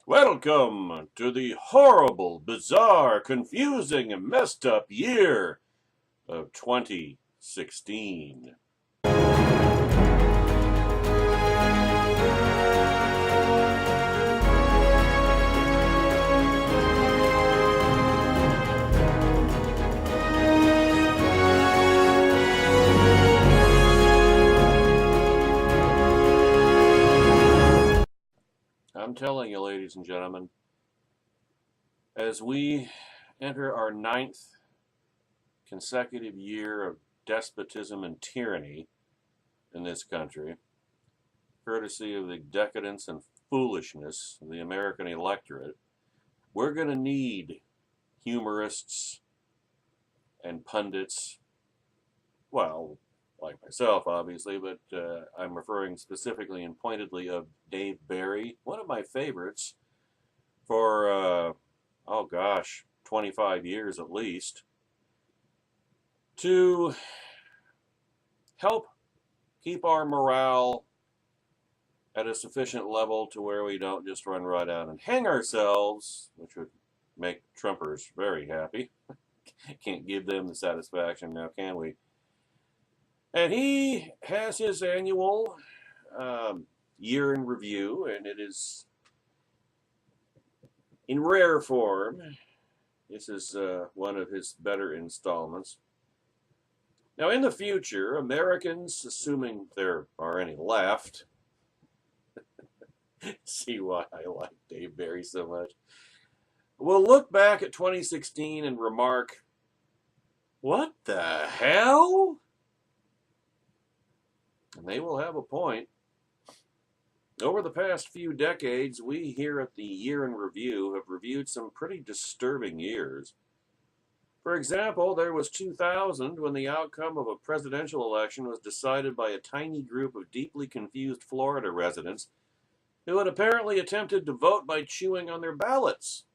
Welcome to the horrible, bizarre, confusing, and messed up year of 2016. I'm telling you, ladies and gentlemen, as we enter our ninth consecutive year of despotism and tyranny in this country, courtesy of the decadence and foolishness of the American electorate, we're going to need humorists and pundits, well, like myself, obviously, but I'm referring specifically and pointedly of Dave Barry, one of my favorites for, oh gosh, 25 years at least, to help keep our morale at a sufficient level to where we don't just run right out and hang ourselves, which would make Trumpers very happy. Can't give them the satisfaction now, can we? And he has his annual year in review, and it is in rare form. This is one of his better installments. Now, in the future, Americans, assuming there are any left, see why I like Dave Barry so much, will look back at 2016 and remark, "What the hell?" And they will have a point. Over the past few decades, we here at the Year in Review have reviewed some pretty disturbing years. For example, there was 2000 when the outcome of a presidential election was decided by a tiny group of deeply confused Florida residents who had apparently attempted to vote by chewing on their ballots.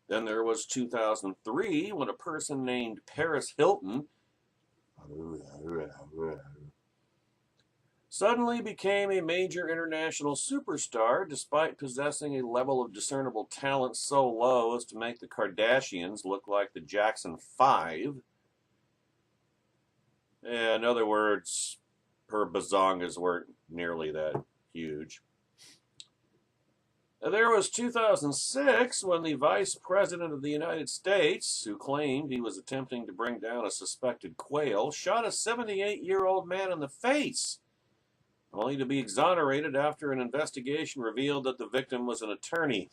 Then there was 2003 when a person named Paris Hilton suddenly became a major international superstar despite possessing a level of discernible talent so low as to make the Kardashians look like the Jackson 5. In other words, her bazongas weren't nearly that huge. There was 2006 when the Vice President of the United States, who claimed he was attempting to bring down a suspected quail, shot a 78-year-old man in the face, only to be exonerated after an investigation revealed that the victim was an attorney.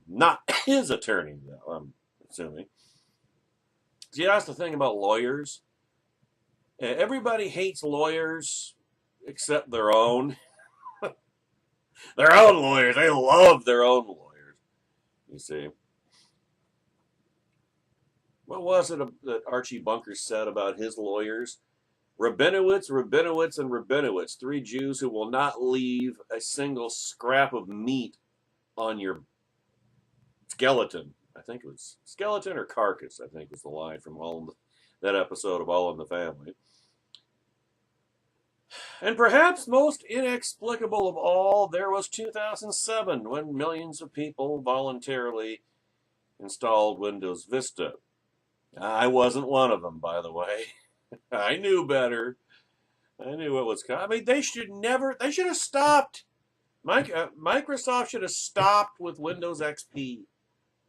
Not his attorney, though, I'm assuming. See, that's the thing about lawyers. Everybody hates lawyers except their own. Their own lawyers. They love their own lawyers, you see. What was it that Archie Bunker said about his lawyers? Rabinowitz, Rabinowitz, and Rabinowitz, three Jews who will not leave a single scrap of meat on your skeleton. I think it was skeleton or carcass, I think was the line from that episode of All in the Family. And perhaps most inexplicable of all, there was 2007 when millions of people voluntarily installed Windows Vista. I wasn't one of them, by the way. I knew better. I knew what was coming. I mean, they should have stopped. Microsoft should have stopped with Windows XP.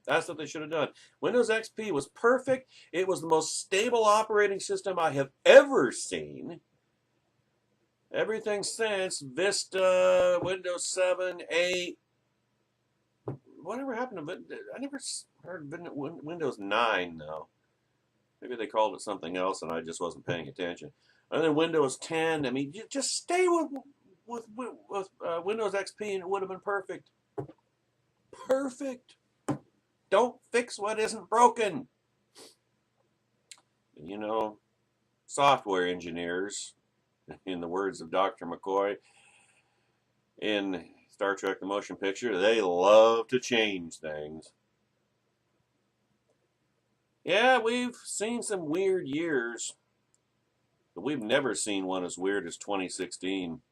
That's what they should have done. Windows XP was perfect. It was the most stable operating system I have ever seen. Everything since Vista, Windows 7, 8, whatever happened to it? I never heard Windows 9, though. Maybe they called it something else and I just wasn't paying attention. And then Windows 10, I mean, you just stay with Windows XP and it would have been perfect. Perfect. Don't fix what isn't broken. You know, software engineers, in the words of Dr. McCoy in Star Trek The Motion Picture, they love to change things. Yeah, we've seen some weird years, but we've never seen one as weird as 2016.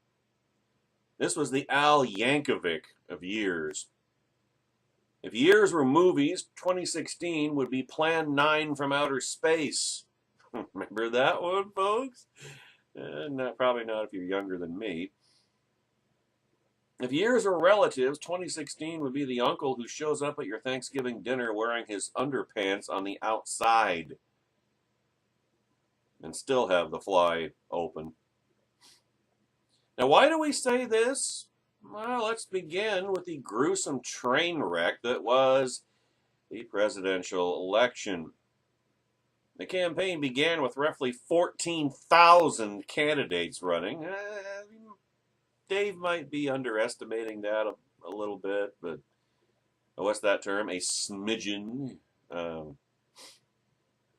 This was the Al Yankovic of years. If years were movies, 2016 would be Plan 9 from Outer Space. Remember that one, folks? Probably not if you're younger than me. If years were relatives, 2016 would be the uncle who shows up at your Thanksgiving dinner wearing his underpants on the outside and still have the fly open. Now, why do we say this? Well, let's begin with the gruesome train wreck that was the presidential election. The campaign began with roughly 14,000 candidates running. Dave might be underestimating that a little bit, but what's that term? A smidgen.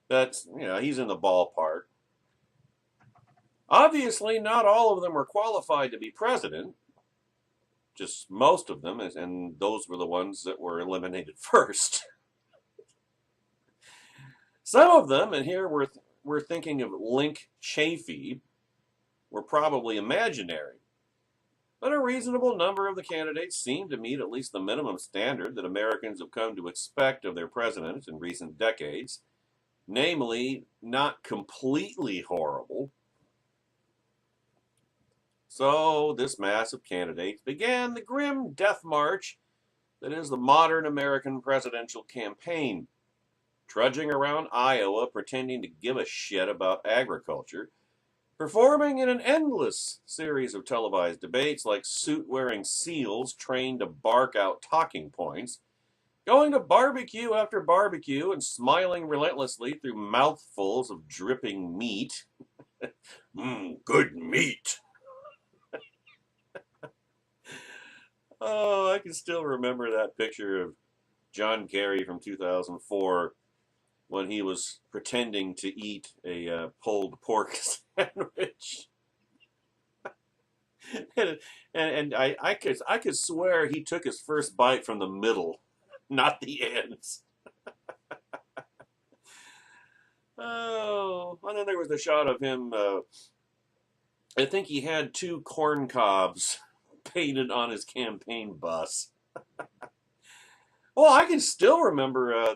That's, he's in the ballpark. Obviously, not all of them were qualified to be president. Just most of them, and those were the ones that were eliminated first. Some of them, and here we're thinking of Link Chafee, were probably imaginary. But a reasonable number of the candidates seemed to meet at least the minimum standard that Americans have come to expect of their presidents in recent decades, namely, not completely horrible. So this mass of candidates began the grim death march that is the modern American presidential campaign, trudging around Iowa pretending to give a shit about agriculture, performing in an endless series of televised debates like suit-wearing seals trained to bark out talking points, going to barbecue after barbecue and smiling relentlessly through mouthfuls of dripping meat. Good meat. Oh, I can still remember that picture of John Kerry from 2004 when he was pretending to eat a pulled pork sandwich. and I could swear he took his first bite from the middle, not the ends. Oh, and then there was a shot of him, I think he had 2 corn cobs painted on his campaign bus. Well, I can still remember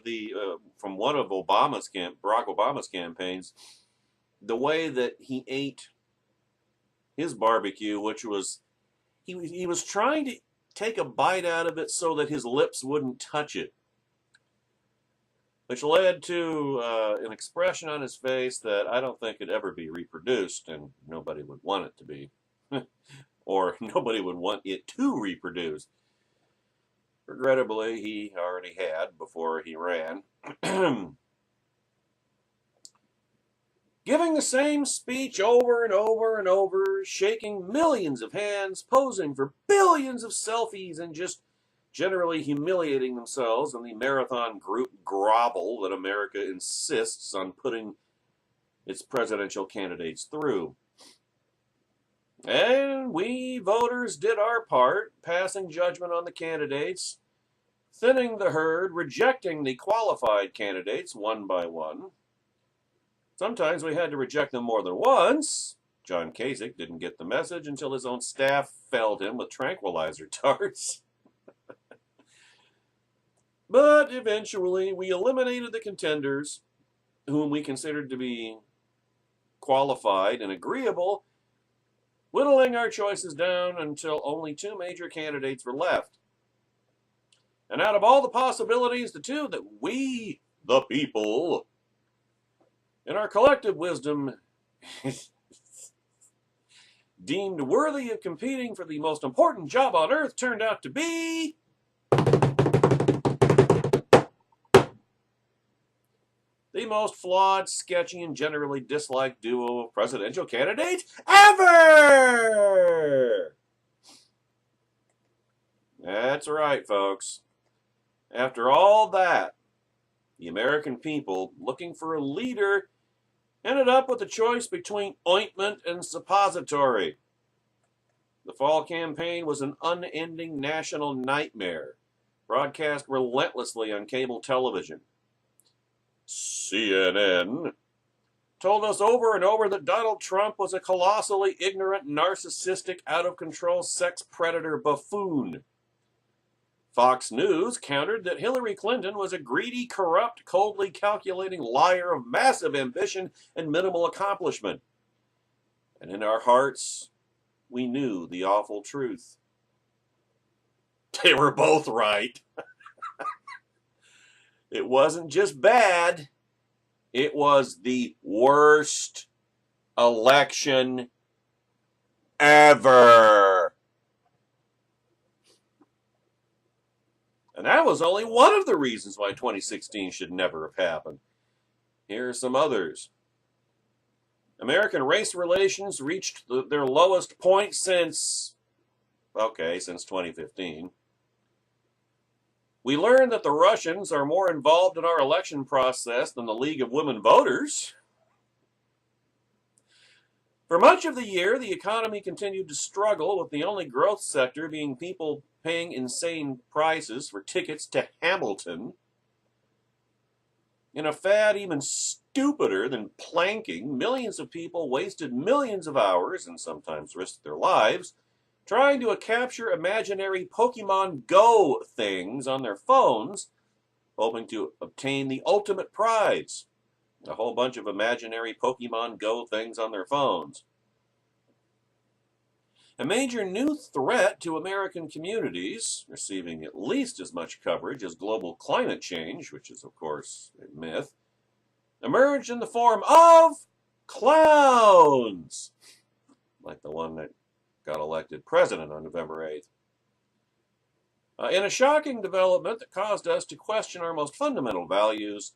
from one of Barack Obama's campaigns, the way that he ate his barbecue, which was he was trying to take a bite out of it so that his lips wouldn't touch it, which led to an expression on his face that I don't think could ever be reproduced, and nobody would want it to be. Or nobody would want it to reproduce. Regrettably, he already had before he ran. Giving the same speech over and over and over, shaking millions of hands, posing for billions of selfies, and just generally humiliating themselves in the marathon group grovel that America insists on putting its presidential candidates through. And we voters did our part, passing judgment on the candidates, thinning the herd, rejecting the qualified candidates one by one. Sometimes we had to reject them more than once. John Kasich didn't get the message until his own staff felled him with tranquilizer darts. But eventually we eliminated the contenders, whom we considered to be qualified and agreeable, whittling our choices down until only 2 major candidates were left. And out of all the possibilities, the 2 that we, the people, in our collective wisdom, deemed worthy of competing for the most important job on earth turned out to be the most flawed, sketchy, and generally disliked duo of presidential candidates ever! That's right, folks. After all that, the American people, looking for a leader, ended up with a choice between ointment and suppository. The fall campaign was an unending national nightmare, broadcast relentlessly on cable television. CNN told us over and over that Donald Trump was a colossally ignorant, narcissistic, out-of-control sex predator buffoon. Fox News countered that Hillary Clinton was a greedy, corrupt, coldly calculating liar of massive ambition and minimal accomplishment. And in our hearts, we knew the awful truth. They were both right. It wasn't just bad. It was the worst election ever. And that was only one of the reasons why 2016 should never have happened. Here are some others. American race relations reached their lowest point since 2015. We learned that the Russians are more involved in our election process than the League of Women Voters. For much of the year, the economy continued to struggle, with the only growth sector being people paying insane prices for tickets to Hamilton. In a fad even stupider than planking, millions of people wasted millions of hours, and sometimes risked their lives, trying to capture imaginary Pokemon Go things on their phones, hoping to obtain the ultimate prize. A whole bunch of imaginary Pokemon Go things on their phones. A major new threat to American communities, receiving at least as much coverage as global climate change, which is, of course, a myth, emerged in the form of clowns, like the one that got elected president on November 8th. In a shocking development that caused us to question our most fundamental values,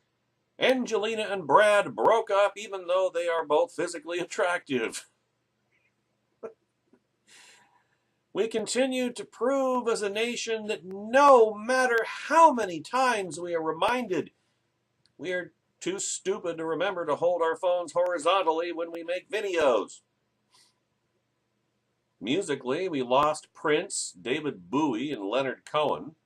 Angelina and Brad broke up even though they are both physically attractive. We continue to prove as a nation that no matter how many times we are reminded, we are too stupid to remember to hold our phones horizontally when we make videos. Musically, we lost Prince, David Bowie, and Leonard Cohen.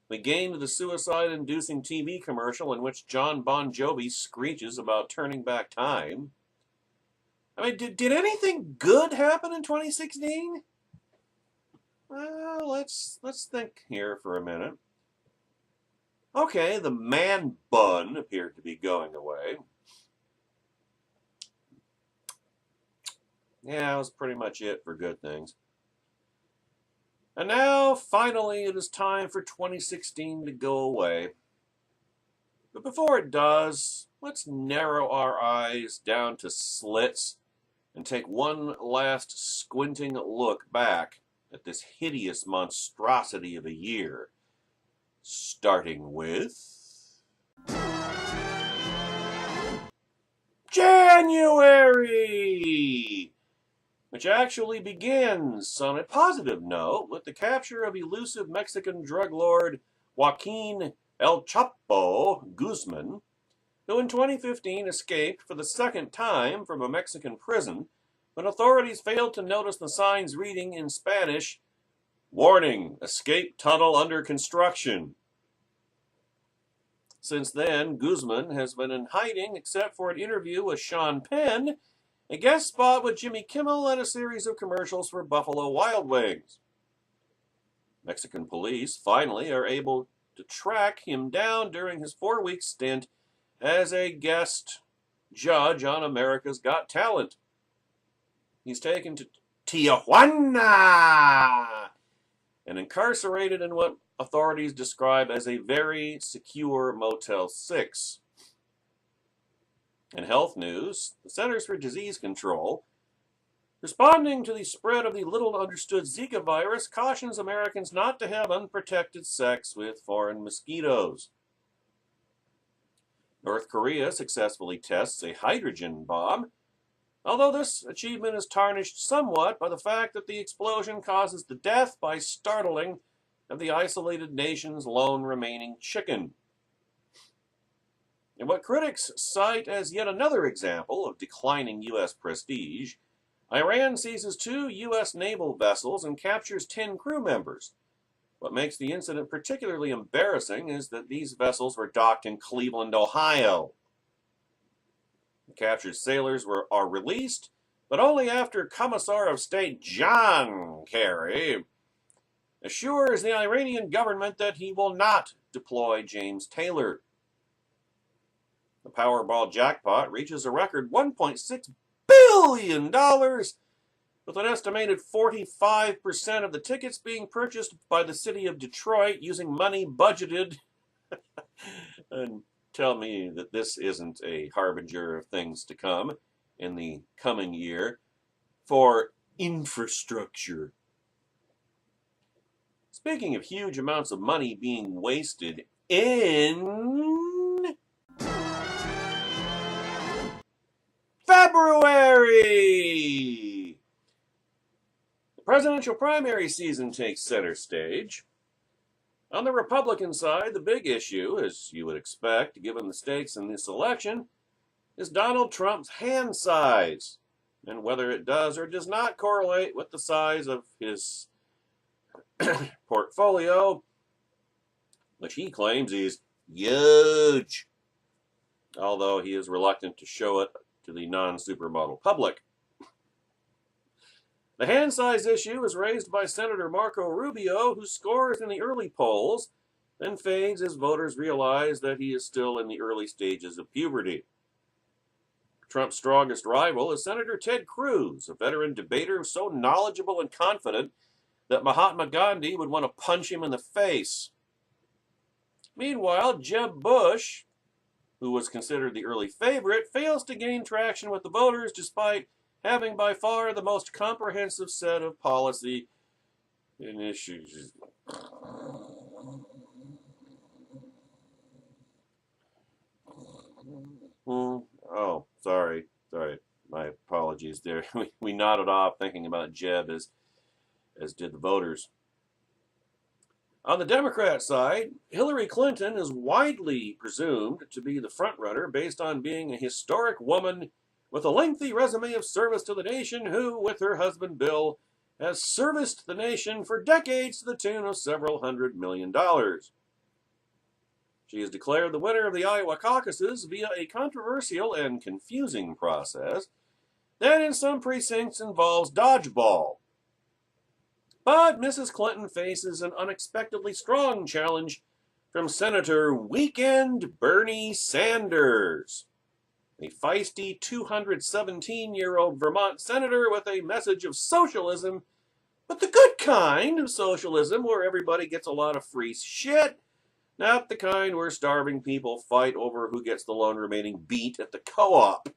We gained the suicide-inducing TV commercial in which John Bon Jovi screeches about turning back time. I mean, did anything good happen in 2016? Well, let's think here for a minute. Okay, the man bun appeared to be going away. Yeah, that was pretty much it for good things. And now, finally, it is time for 2016 to go away. But before it does, let's narrow our eyes down to slits and take one last squinting look back at this hideous monstrosity of a year, starting with January, which actually begins on a positive note with the capture of elusive Mexican drug lord Joaquin El Chapo Guzman, who in 2015 escaped for the second time from a Mexican prison when authorities failed to notice the signs reading in Spanish, "Warning, escape tunnel under construction." Since then, Guzman has been in hiding except for an interview with Sean Penn, a guest spot with Jimmy Kimmel, and a series of commercials for Buffalo Wild Wings. Mexican police finally are able to track him down during his 4-week stint as a guest judge on America's Got Talent. He's taken to Tijuana and incarcerated in what authorities describe as a very secure Motel 6. In health news, the Centers for Disease Control, responding to the spread of the little-understood Zika virus, cautions Americans not to have unprotected sex with foreign mosquitoes. North Korea successfully tests a hydrogen bomb, although this achievement is tarnished somewhat by the fact that the explosion causes the death by startling of the isolated nation's lone remaining chicken. In what critics cite as yet another example of declining U.S. prestige, Iran seizes 2 U.S. naval vessels and captures 10 crew members. What makes the incident particularly embarrassing is that these vessels were docked in Cleveland, Ohio. The captured sailors are released, but only after Commissar of State John Kerry assures the Iranian government that he will not deploy James Taylor. The Powerball jackpot reaches a record $1.6 billion, with an estimated 45% of the tickets being purchased by the city of Detroit using money budgeted. And tell me that this isn't a harbinger of things to come in the coming year for infrastructure. Speaking of huge amounts of money being wasted in February, the presidential primary season takes center stage. On the Republican side, the big issue, as you would expect, given the stakes in this election, is Donald Trump's hand size, and whether it does or does not correlate with the size of his portfolio, which he claims is huge, although he is reluctant to show it to the non-supermodel public. The hand size issue is raised by Senator Marco Rubio, who scores in the early polls, then fades as voters realize that he is still in the early stages of puberty. Trump's strongest rival is Senator Ted Cruz, a veteran debater so knowledgeable and confident that Mahatma Gandhi would want to punch him in the face. Meanwhile, Jeb Bush, who was considered the early favorite, fails to gain traction with the voters despite having by far the most comprehensive set of policy issues. Oh, sorry. My apologies there. We nodded off thinking about Jeb as did the voters. On the Democrat side, Hillary Clinton is widely presumed to be the frontrunner based on being a historic woman with a lengthy resume of service to the nation who, with her husband Bill, has serviced the nation for decades to the tune of several $100 million. She is declared the winner of the Iowa caucuses via a controversial and confusing process that in some precincts involves dodgeball. But Mrs. Clinton faces an unexpectedly strong challenge from Senator Weekend Bernie Sanders, a feisty 217-year-old Vermont senator with a message of socialism, but the good kind of socialism where everybody gets a lot of free shit, not the kind where starving people fight over who gets the lone remaining beet at the co-op.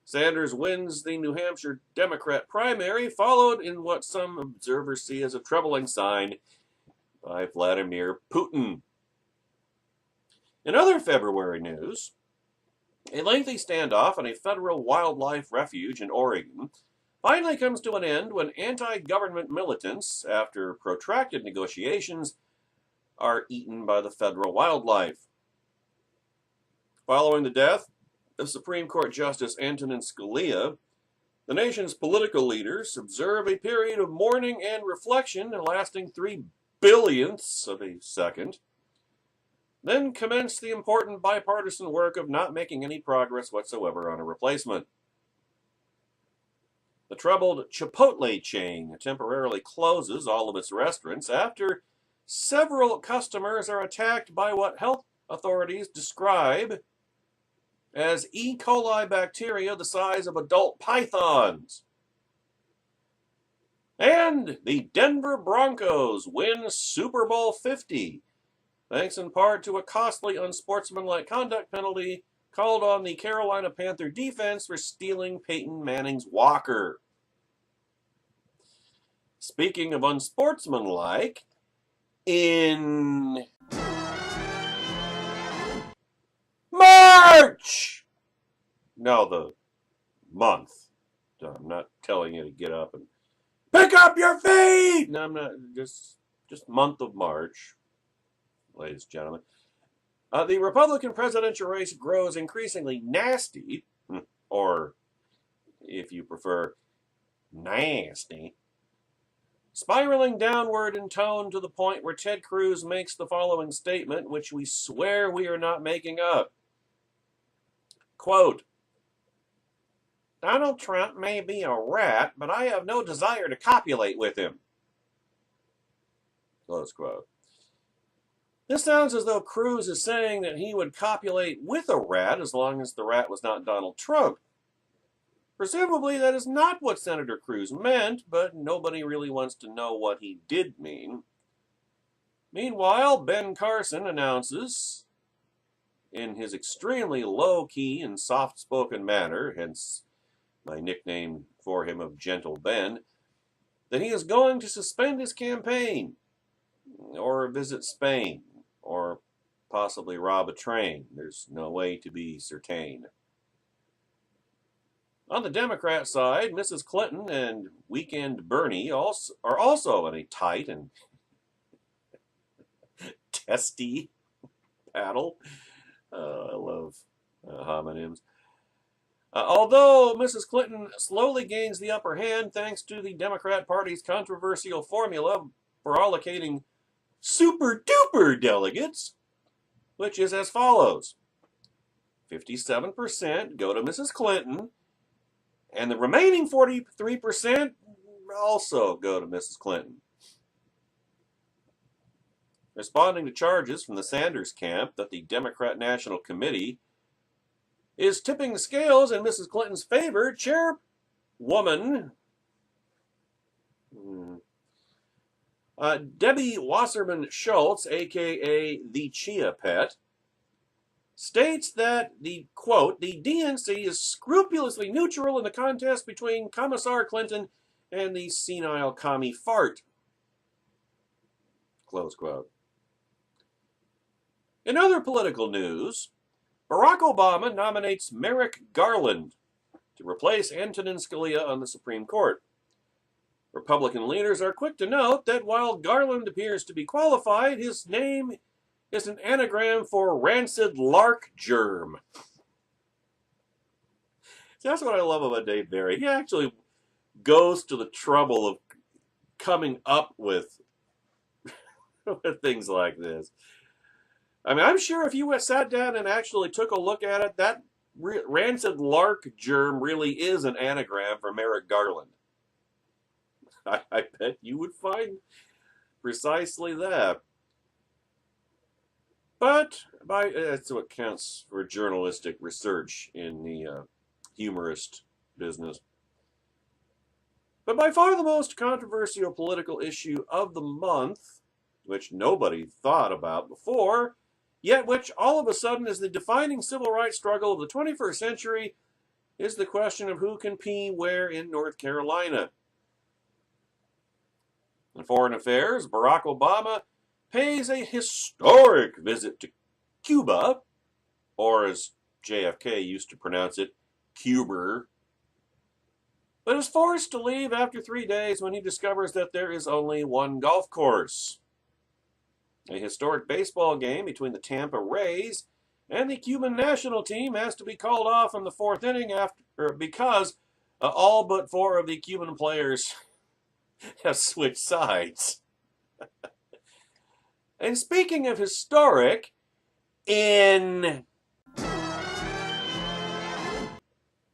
Sanders wins the New Hampshire Democrat primary, followed in what some observers see as a troubling sign by Vladimir Putin. In other February news, a lengthy standoff in a federal wildlife refuge in Oregon finally comes to an end when anti-government militants, after protracted negotiations, are eaten by the federal wildlife. Following the death of Supreme Court Justice Antonin Scalia, the nation's political leaders observe a period of mourning and reflection lasting 3/billionths of a second, then commence the important bipartisan work of not making any progress whatsoever on a replacement. The troubled Chipotle chain temporarily closes all of its restaurants after several customers are attacked by what health authorities describe as E. coli bacteria the size of adult pythons. And the Denver Broncos win Super Bowl 50, thanks in part to a costly unsportsmanlike conduct penalty called on the Carolina Panther defense for stealing Peyton Manning's walker. Speaking of unsportsmanlike, in March! No, the month. I'm not telling you to get up and pick up your feet! No, I'm not. Just month of March, ladies and gentlemen. The Republican presidential race grows increasingly nasty, or if you prefer, nasty, spiraling downward in tone to the point where Ted Cruz makes the following statement, which we swear we are not making up. Quote, Donald Trump may be a rat, but I have no desire to copulate with him. Close quote. This sounds as though Cruz is saying that he would copulate with a rat as long as the rat was not Donald Trump. Presumably that is not what Senator Cruz meant, but nobody really wants to know what he did mean. Meanwhile, Ben Carson announces, in his extremely low-key and soft-spoken manner, hence my nickname for him of Gentle Ben, that he is going to suspend his campaign, or visit Spain, or possibly rob a train. There's no way to be certain. On the Democrat side, Mrs. Clinton and Weekend Bernie are also in a tight and testy battle. I love homonyms. Although Mrs. Clinton slowly gains the upper hand thanks to the Democrat Party's controversial formula for allocating super-duper delegates, which is as follows. 57% go to Mrs. Clinton, and the remaining 43% also go to Mrs. Clinton. Responding to charges from the Sanders camp that the Democrat National Committee is tipping the scales in Mrs. Clinton's favor, Chairwoman Debbie Wasserman Schultz, a.k.a. the Chia Pet, states that the, quote, the DNC is scrupulously neutral in the contest between Commissar Clinton and the senile commie fart, close quote. In other political news, Barack Obama nominates Merrick Garland to replace Antonin Scalia on the Supreme Court. Republican leaders are quick to note that while Garland appears to be qualified, his name is an anagram for rancid lark germ. That's what I love about Dave Barry. He actually goes to the trouble of coming up with things like this. I mean, I'm sure if you sat down and actually took a look at it, that rancid lark germ really is an anagram for Merrick Garland. I bet you would find precisely that. But that's what counts for journalistic research in the humorist business. But by far the most controversial political issue of the month, which nobody thought about before, yet which all of a sudden is the defining civil rights struggle of the 21st century, is the question of who can pee where in North Carolina. In foreign affairs, Barack Obama pays a historic visit to Cuba, or as JFK used to pronounce it, Cuba, but is forced to leave after 3 days when he discovers that there is only one golf course. A historic baseball game between the Tampa Rays and the Cuban national team has to be called off in the fourth inning because all but 4 of the Cuban players have switched sides. And speaking of historic, in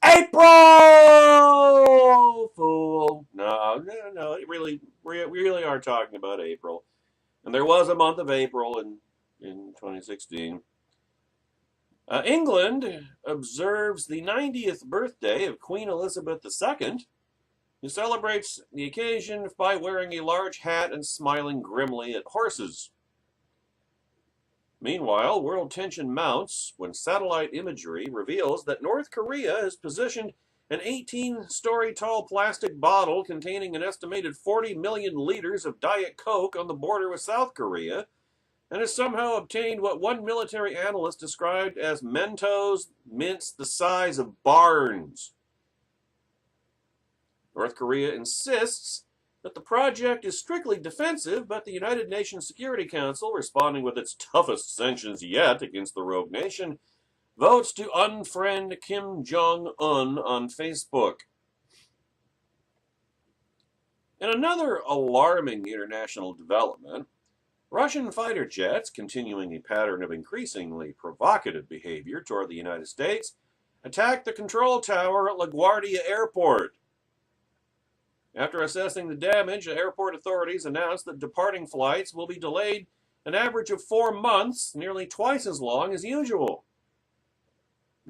April, fool. No, we really are talking about April. And there was a month of April in 2016. England observes the 90th birthday of Queen Elizabeth II, who celebrates the occasion by wearing a large hat and smiling grimly at horses. Meanwhile, world tension mounts when satellite imagery reveals that North Korea has positioned an 18-story tall plastic bottle containing an estimated 40 million liters of Diet Coke on the border with South Korea, and has somehow obtained what one military analyst described as Mentos mints the size of barns. North Korea insists that the project is strictly defensive, but the United Nations Security Council, responding with its toughest sanctions yet against the rogue nation, votes to unfriend Kim Jong-un on Facebook. In another alarming international development, Russian fighter jets, continuing a pattern of increasingly provocative behavior toward the United States, attacked the control tower at LaGuardia Airport. After assessing the damage, the airport authorities announced that departing flights will be delayed an average of 4 months, nearly twice as long as usual.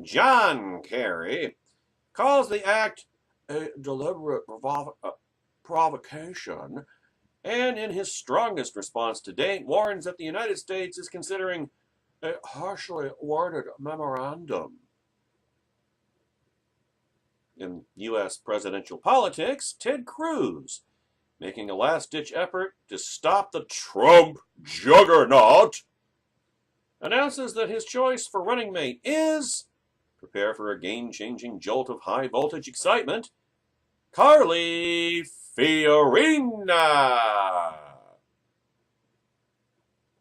John Kerry calls the act a deliberate provocation, and in his strongest response to date, warns that the United States is considering a harshly worded memorandum. In U.S. presidential politics, Ted Cruz, making a last-ditch effort to stop the Trump juggernaut, announces that his choice for running mate is, prepare for a game-changing jolt of high-voltage excitement, Carly Fiorina.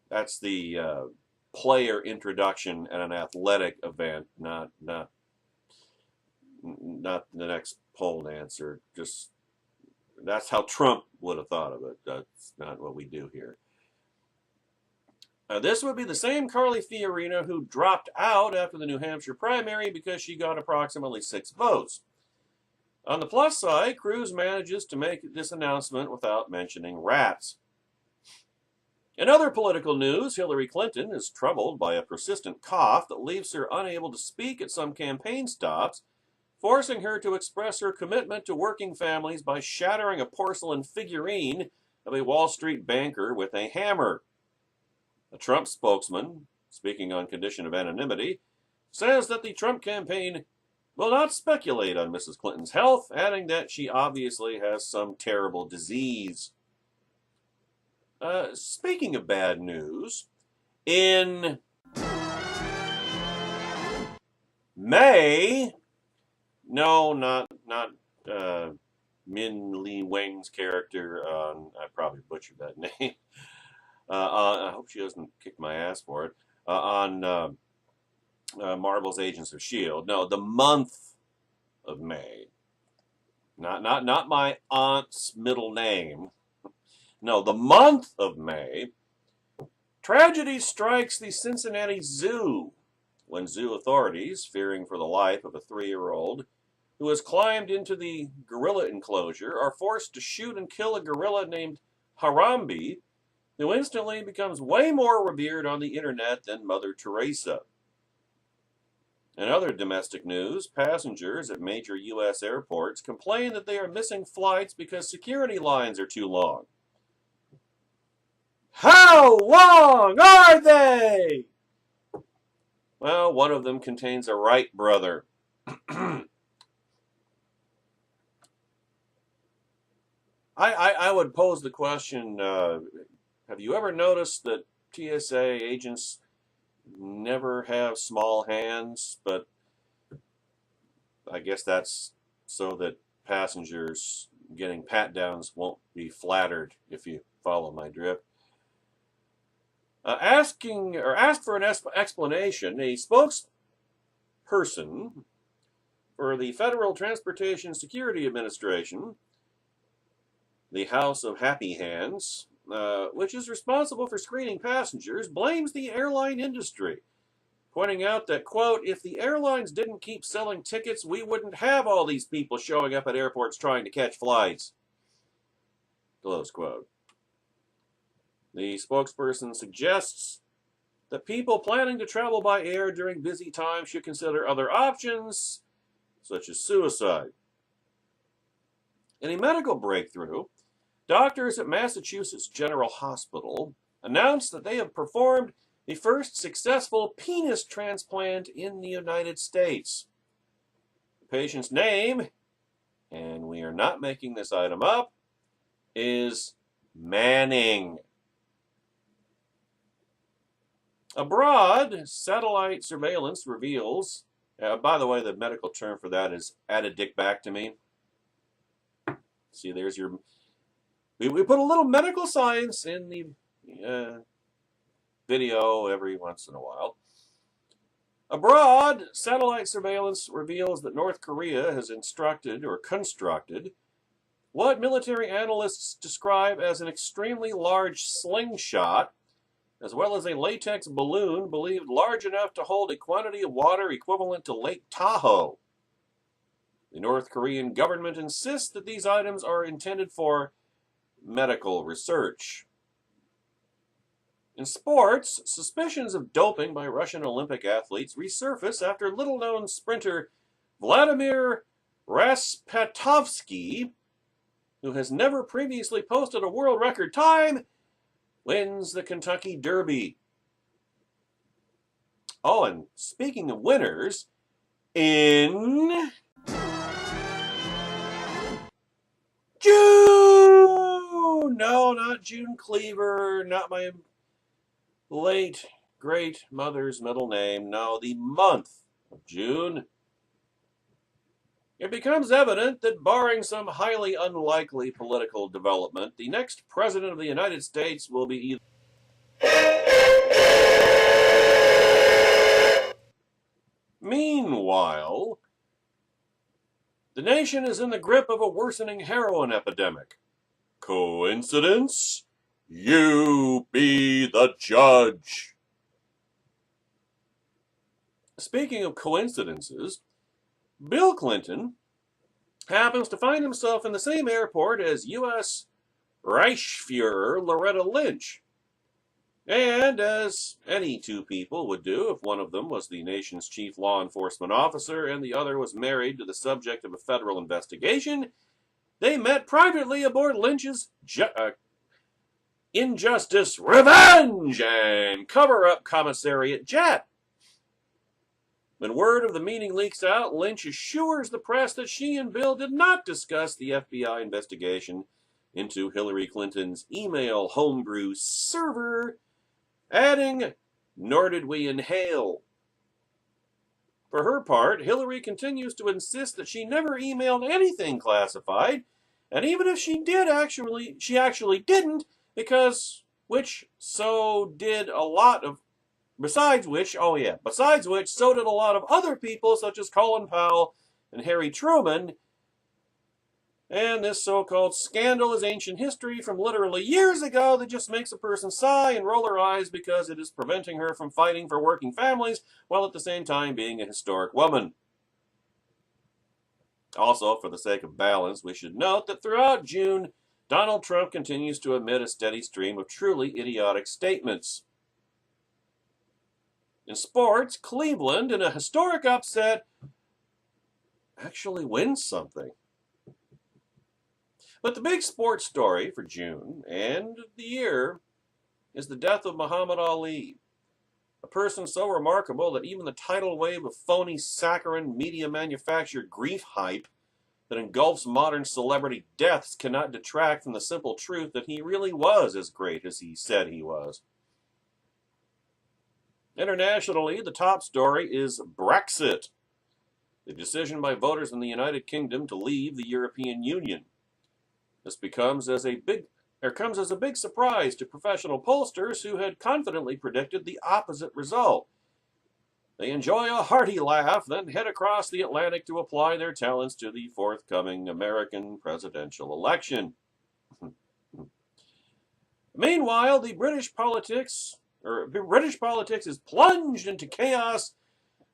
That's the player introduction at an athletic event, not the next pole dancer. Just that's how Trump would have thought of it. That's not what we do here. This would be the same Carly Fiorina who dropped out after the New Hampshire primary because she got approximately 6 votes. On the plus side, Cruz manages to make this announcement without mentioning rats. In other political news, Hillary Clinton is troubled by a persistent cough that leaves her unable to speak at some campaign stops, forcing her to express her commitment to working families by shattering a porcelain figurine of a Wall Street banker with a hammer. A Trump spokesman, speaking on condition of anonymity, says that the Trump campaign will not speculate on Mrs. Clinton's health, adding that she obviously has some terrible disease. Speaking of bad news, in May, no, not Min Lee Wang's character, I probably butchered that name. I hope she doesn't kick my ass for it. On Marvel's Agents of S.H.I.E.L.D. No, the month of May. Not my aunt's middle name. No, the month of May. Tragedy strikes the Cincinnati Zoo when zoo authorities, fearing for the life of a 3-year-old who has climbed into the gorilla enclosure, are forced to shoot and kill a gorilla named Harambe, who instantly becomes way more revered on the internet than Mother Teresa. In other domestic news, passengers at major U.S. airports complain that they are missing flights because security lines are too long. How long are they? Well, one of them contains a Wright brother. I would pose the question, have you ever noticed that TSA agents never have small hands? But I guess that's so that passengers getting pat-downs won't be flattered, if you follow my drift. Ask for an explanation. A spokesperson for the Federal Transportation Security Administration, the House of Happy Hands, which is responsible for screening passengers, blames the airline industry, pointing out that, quote, if the airlines didn't keep selling tickets, we wouldn't have all these people showing up at airports trying to catch flights, close quote. The spokesperson suggests that people planning to travel by air during busy times should consider other options, such as suicide. In a medical breakthrough, doctors at Massachusetts General Hospital announced that they have performed the first successful penis transplant in the United States. The patient's name, and we are not making this item up, is Manning. Abroad, satellite surveillance reveals, by the way, the medical term for that is addictectomy. See, there's your... We put a little medical science in the video every once in a while. Abroad, satellite surveillance reveals that North Korea has instructed or constructed what military analysts describe as an extremely large slingshot as well as a latex balloon believed large enough to hold a quantity of water equivalent to Lake Tahoe. The North Korean government insists that these items are intended for medical research. In sports, suspicions of doping by Russian Olympic athletes resurface after little-known sprinter Vladimir Raspatovsky, who has never previously posted a world record time, wins the Kentucky Derby. Oh, and speaking of winners, in June! No, not June Cleaver, not my late great mother's middle name. No, the month of June. It becomes evident that barring some highly unlikely political development, the next president of the United States will be either. Meanwhile, the nation is in the grip of a worsening heroin epidemic. Coincidence? You be the judge. Speaking of coincidences, Bill Clinton happens to find himself in the same airport as U.S. Reichsfuhrer Loretta Lynch. And as any two people would do if one of them was the nation's chief law enforcement officer and the other was married to the subject of a federal investigation, they met privately aboard Lynch's Injustice, Revenge, and Cover-Up Commissariat jet. When word of the meeting leaks out, Lynch assures the press that she and Bill did not discuss the FBI investigation into Hillary Clinton's email homebrew server, adding, "Nor did we inhale." For her part, Hillary continues to insist that she never emailed anything classified, and even if she did she actually didn't, besides which, so did a lot of other people, such as Colin Powell and Harry Truman. And this so-called scandal is ancient history from literally years ago that just makes a person sigh and roll her eyes because it is preventing her from fighting for working families while at the same time being a historic woman. Also, for the sake of balance, we should note that throughout June, Donald Trump continues to emit a steady stream of truly idiotic statements. In sports, Cleveland, in a historic upset, actually wins something. But the big sports story for June and the year is the death of Muhammad Ali, a person so remarkable that even the tidal wave of phony, saccharine, media-manufactured grief hype that engulfs modern celebrity deaths cannot detract from the simple truth that he really was as great as he said he was. Internationally, the top story is Brexit, the decision by voters in the United Kingdom to leave the European Union. This comes as a big surprise to professional pollsters who had confidently predicted the opposite result. They enjoy a hearty laugh, then head across the Atlantic to apply their talents to the forthcoming American presidential election. Meanwhile, British politics is plunged into chaos,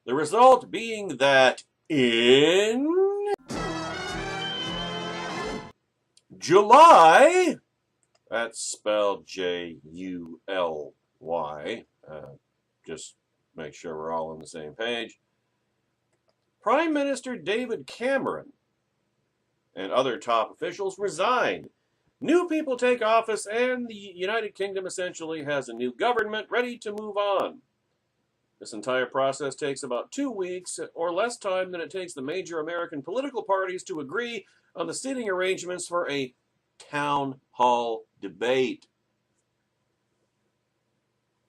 the result being that in July, that's spelled J-U-L-Y, just make sure we're all on the same page, Prime Minister David Cameron and other top officials resigned. New people take office, and the United Kingdom essentially has a new government ready to move on. This entire process takes about 2 weeks, or less time than it takes the major American political parties to agree on the seating arrangements for a town hall debate.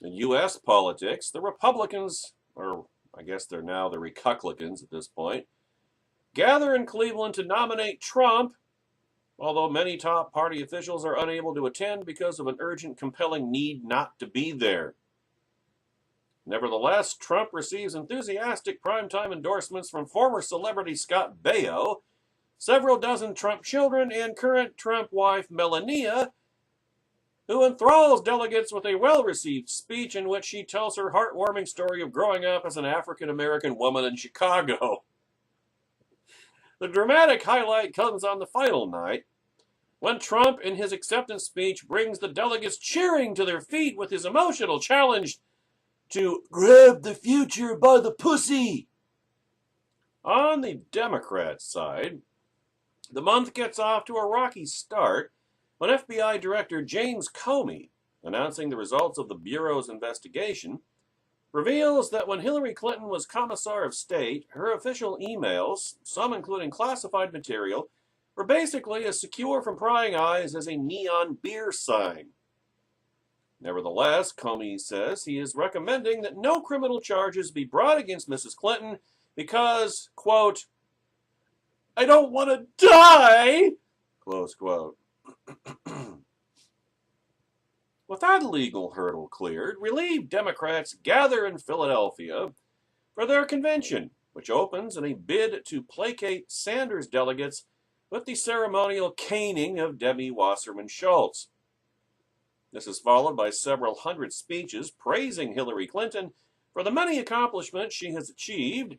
In U.S. politics, the Republicans, or I guess they're now the Republicans at this point, gather in Cleveland to nominate Trump, although many top party officials are unable to attend because of an urgent, compelling need not to be there. Nevertheless, Trump receives enthusiastic primetime endorsements from former celebrity Scott Baio, several dozen Trump children, and current Trump wife Melania, who enthralls delegates with a well-received speech in which she tells her heartwarming story of growing up as an African-American woman in Chicago. The dramatic highlight comes on the final night, when Trump, in his acceptance speech, brings the delegates cheering to their feet with his emotional challenge to grab the future by the pussy. On the Democrat side, the month gets off to a rocky start when FBI Director James Comey, announcing the results of the Bureau's investigation, reveals that when Hillary Clinton was Commissar of State, her official emails, some including classified material, were basically as secure from prying eyes as a neon beer sign. Nevertheless, Comey says he is recommending that no criminal charges be brought against Mrs. Clinton because, quote, I don't want to die, close quote. With that legal hurdle cleared, relieved Democrats gather in Philadelphia for their convention, which opens in a bid to placate Sanders delegates with the ceremonial caning of Debbie Wasserman Schultz. This is followed by several hundred speeches praising Hillary Clinton for the many accomplishments she has achieved,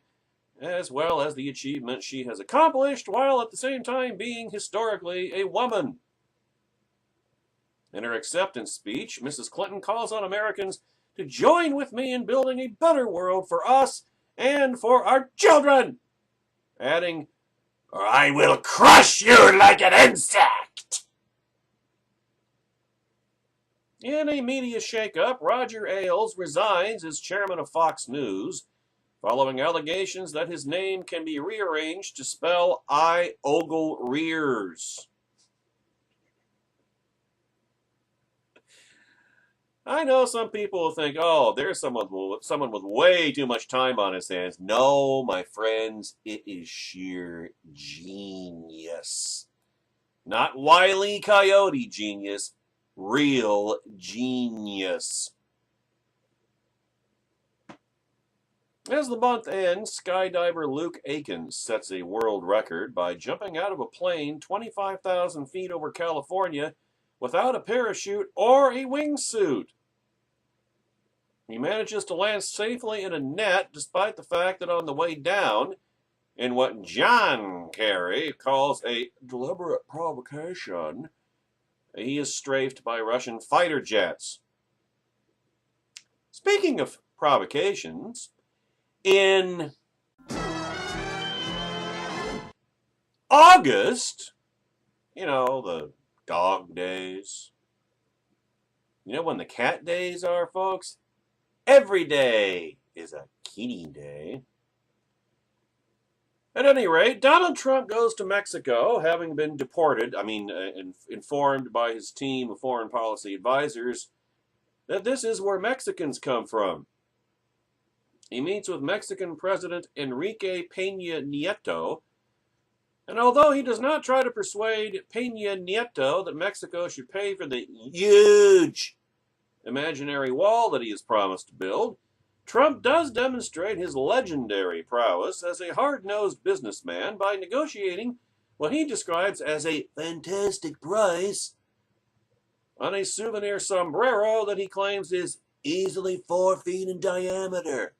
as well as the achievements she has accomplished, while at the same time being historically a woman. In her acceptance speech, Mrs. Clinton calls on Americans to join with me in building a better world for us and for our children, adding, or I will crush you like an insect. In a media shakeup, Roger Ailes resigns as chairman of Fox News, following allegations that his name can be rearranged to spell I ogle rears. I know some people think, oh, there's someone with way too much time on his hands. No, my friends, it is sheer genius. Not Wile E. Coyote genius, real genius. As the month ends, skydiver Luke Akins sets a world record by jumping out of a plane 25,000 feet over California without a parachute or a wingsuit. He manages to land safely in a net despite the fact that on the way down, in what John Kerry calls a deliberate provocation, he is strafed by Russian fighter jets. Speaking of provocations, in August, you know, the dog days, you know when the cat days are, folks? Every day is a kitty day. At any rate, Donald Trump goes to Mexico, having been informed by his team of foreign policy advisors that this is where Mexicans come from. He meets with Mexican President Enrique Peña Nieto, and although he does not try to persuade Peña Nieto that Mexico should pay for the huge imaginary wall that he has promised to build, Trump does demonstrate his legendary prowess as a hard-nosed businessman by negotiating what he describes as a fantastic price on a souvenir sombrero that he claims is easily 4 feet in diameter.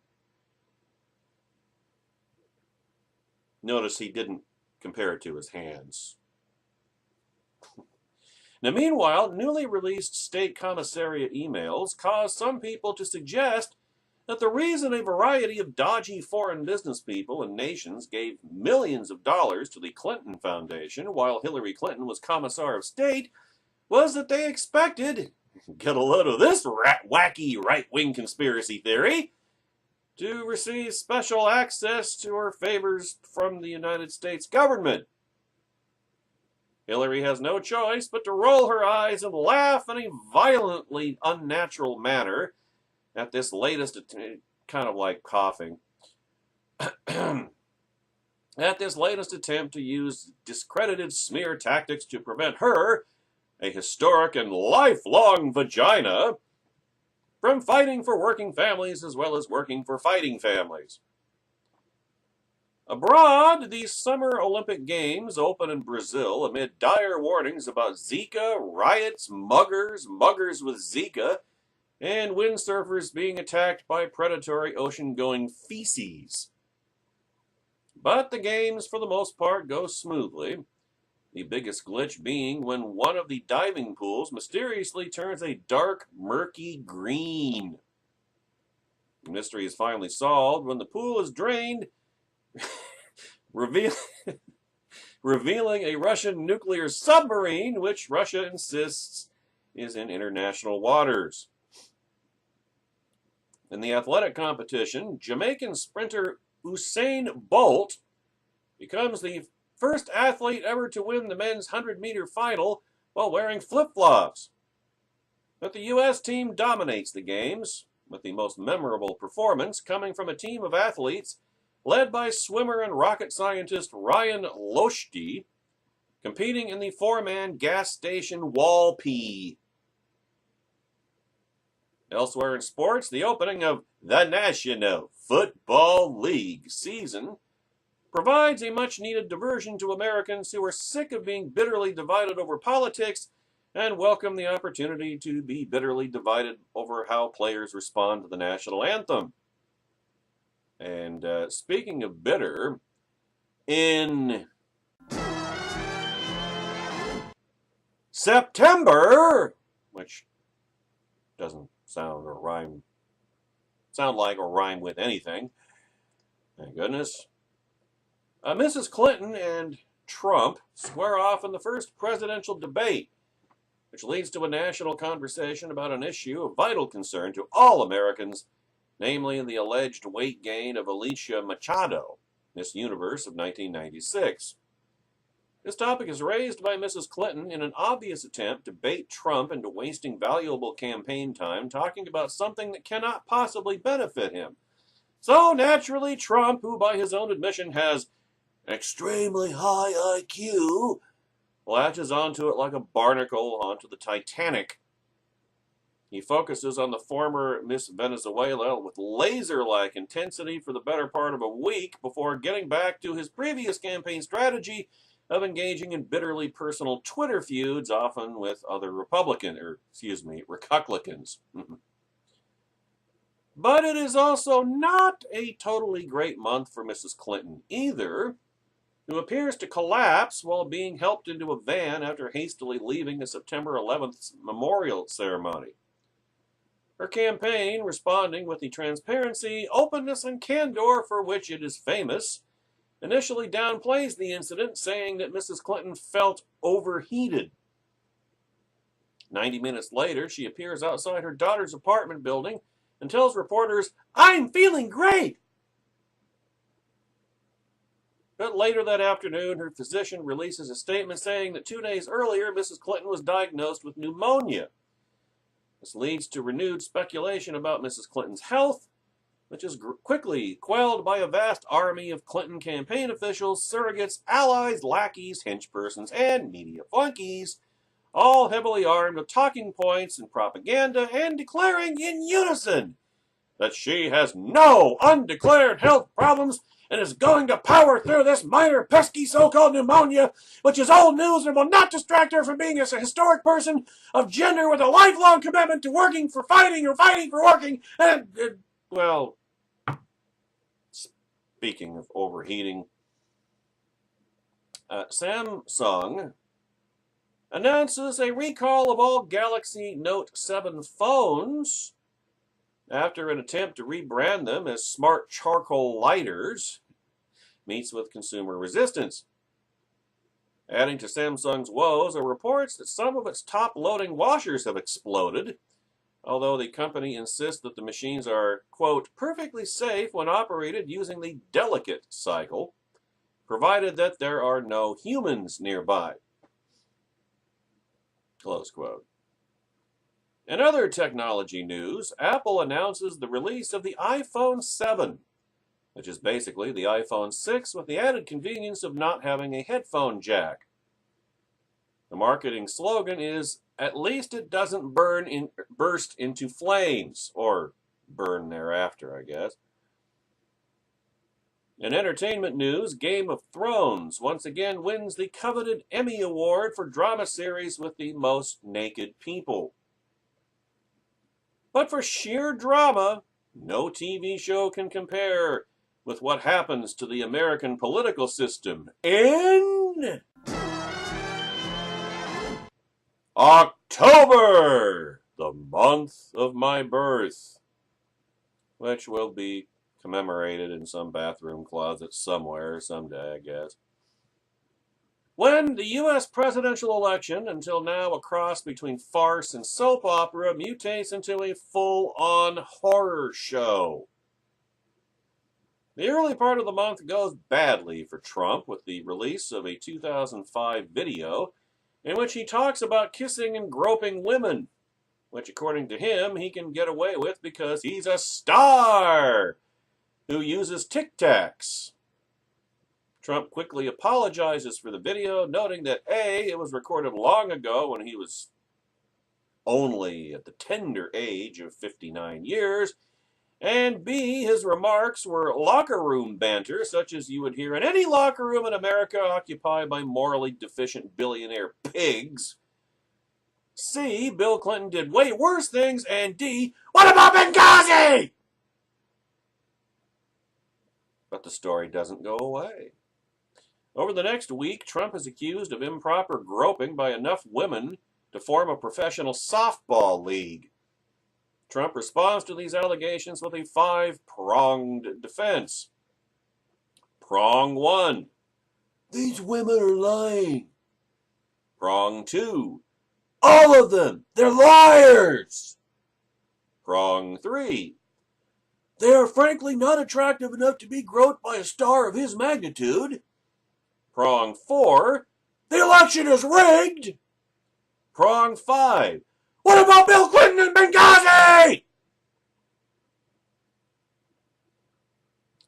Notice he didn't compare it to his hands. Now, meanwhile, newly released state commissariat emails caused some people to suggest that the reason a variety of dodgy foreign business people and nations gave millions of dollars to the Clinton Foundation while Hillary Clinton was Commissar of State was that they expected, get a load of this wacky right-wing conspiracy theory, to receive special access to her favors from the United States government. Hillary has no choice but to roll her eyes and laugh in a violently unnatural manner at this latest, kind of like coughing, at this latest attempt to use discredited smear tactics to prevent her, a historic and lifelong vagina, from fighting for working families as well as working for fighting families. Abroad, the Summer Olympic Games open in Brazil amid dire warnings about Zika, riots, muggers with Zika, and windsurfers being attacked by predatory ocean-going feces. But the games, for the most part, go smoothly. The biggest glitch being when one of the diving pools mysteriously turns a dark, murky green. The mystery is finally solved when the pool is drained, revealing a Russian nuclear submarine, which Russia insists is in international waters. In the athletic competition, Jamaican sprinter Usain Bolt becomes the first athlete ever to win the men's 100-meter final while wearing flip-flops. But the U.S. team dominates the games, with the most memorable performance coming from a team of athletes led by swimmer and rocket scientist Ryan Lochte, competing in the four-man gas station wall pee. Elsewhere in sports, the opening of the National Football League season provides a much-needed diversion to Americans who are sick of being bitterly divided over politics and welcome the opportunity to be bitterly divided over how players respond to the national anthem. And speaking of bitter, in September, which doesn't sound like or rhyme with anything, thank goodness, Mrs. Clinton and Trump square off in the first presidential debate, which leads to a national conversation about an issue of vital concern to all Americans, namely the alleged weight gain of Alicia Machado, Miss Universe of 1996. This topic is raised by Mrs. Clinton in an obvious attempt to bait Trump into wasting valuable campaign time talking about something that cannot possibly benefit him. So naturally, Trump, who by his own admission has an extremely high IQ, latches onto it like a barnacle onto the Titanic. He focuses on the former Miss Venezuela with laser-like intensity for the better part of a week before getting back to his previous campaign strategy of engaging in bitterly personal Twitter feuds, often with other Republicans. But it is also not a totally great month for Mrs. Clinton either, who appears to collapse while being helped into a van after hastily leaving a September 11th memorial ceremony. Her campaign, responding with the transparency, openness, and candor for which it is famous, initially downplays the incident, saying that Mrs. Clinton felt overheated. 90 minutes later, she appears outside her daughter's apartment building and tells reporters, "I'm feeling great!" But later that afternoon, her physician releases a statement saying that 2 days earlier, Mrs. Clinton was diagnosed with pneumonia. This leads to renewed speculation about Mrs. Clinton's health, which is quickly quelled by a vast army of Clinton campaign officials, surrogates, allies, lackeys, henchpersons, and media flunkies, all heavily armed with talking points and propaganda, and declaring in unison that she has no undeclared health problems and is going to power through this minor pesky so-called pneumonia, which is old news and will not distract her from being a historic person of gender with a lifelong commitment to working for fighting or fighting for working. And, well, speaking of overheating, Samsung announces a recall of all Galaxy Note 7 phones after an attempt to rebrand them as smart charcoal lighters meets with consumer resistance. Adding to Samsung's woes are reports that some of its top-loading washers have exploded, although the company insists that the machines are, quote, perfectly safe when operated using the delicate cycle, provided that there are no humans nearby, close quote. In other technology news, Apple announces the release of the iPhone 7, which is basically the iPhone 6 with the added convenience of not having a headphone jack. The marketing slogan is, "At least it doesn't burst into flames," or burn thereafter, I guess. In entertainment news, Game of Thrones once again wins the coveted Emmy Award for drama series with the most naked people. But for sheer drama, no TV show can compare with what happens to the American political system in October, the month of my birth, which will be commemorated in some bathroom closet somewhere someday, I guess. When the U.S. presidential election, until now a cross between farce and soap opera, mutates into a full-on horror show. The early part of the month goes badly for Trump with the release of a 2005 video in which he talks about kissing and groping women, which according to him he can get away with because he's a star who uses Tic Tacs. Trump quickly apologizes for the video, noting that A, it was recorded long ago when he was only at the tender age of 59 years, and B, his remarks were locker room banter, such as you would hear in any locker room in America occupied by morally deficient billionaire pigs. C, Bill Clinton did way worse things, and D, what about Benghazi? But the story doesn't go away. Over the next week, Trump is accused of improper groping by enough women to form a professional softball league. Trump responds to these allegations with a five-pronged defense. Prong 1, these women are lying. Prong 2, all of them, they're liars. Prong 3, they are frankly not attractive enough to be groped by a star of his magnitude. Prong 4, the election is rigged. Prong 5, what about Bill Clinton and Benghazi?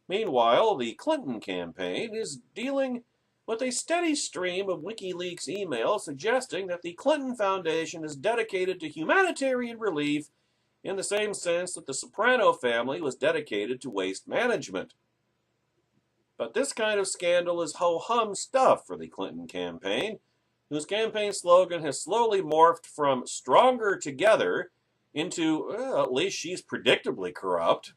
Meanwhile, the Clinton campaign is dealing with a steady stream of WikiLeaks emails suggesting that the Clinton Foundation is dedicated to humanitarian relief in the same sense that the Soprano family was dedicated to waste management. But this kind of scandal is ho-hum stuff for the Clinton campaign, whose campaign slogan has slowly morphed from stronger together into, well, at least she's predictably corrupt.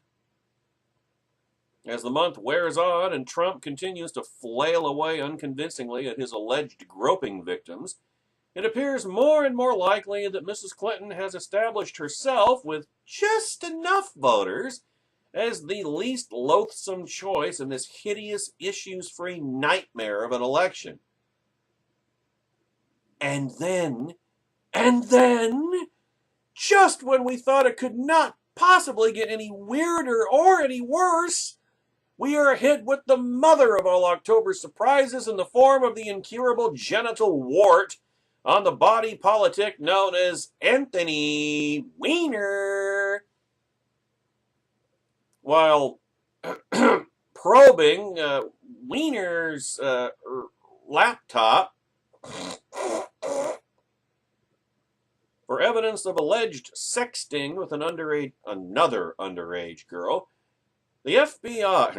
As the month wears on and Trump continues to flail away unconvincingly at his alleged groping victims, it appears more and more likely that Mrs. Clinton has established herself with just enough voters as the least loathsome choice in this hideous, issues-free nightmare of an election. And then, just when we thought it could not possibly get any weirder or any worse, we are hit with the mother of all October surprises in the form of the incurable genital wart on the body politic known as Anthony Weiner. While probing Weiner's laptop for evidence of alleged sexting with another underage girl, the FBI,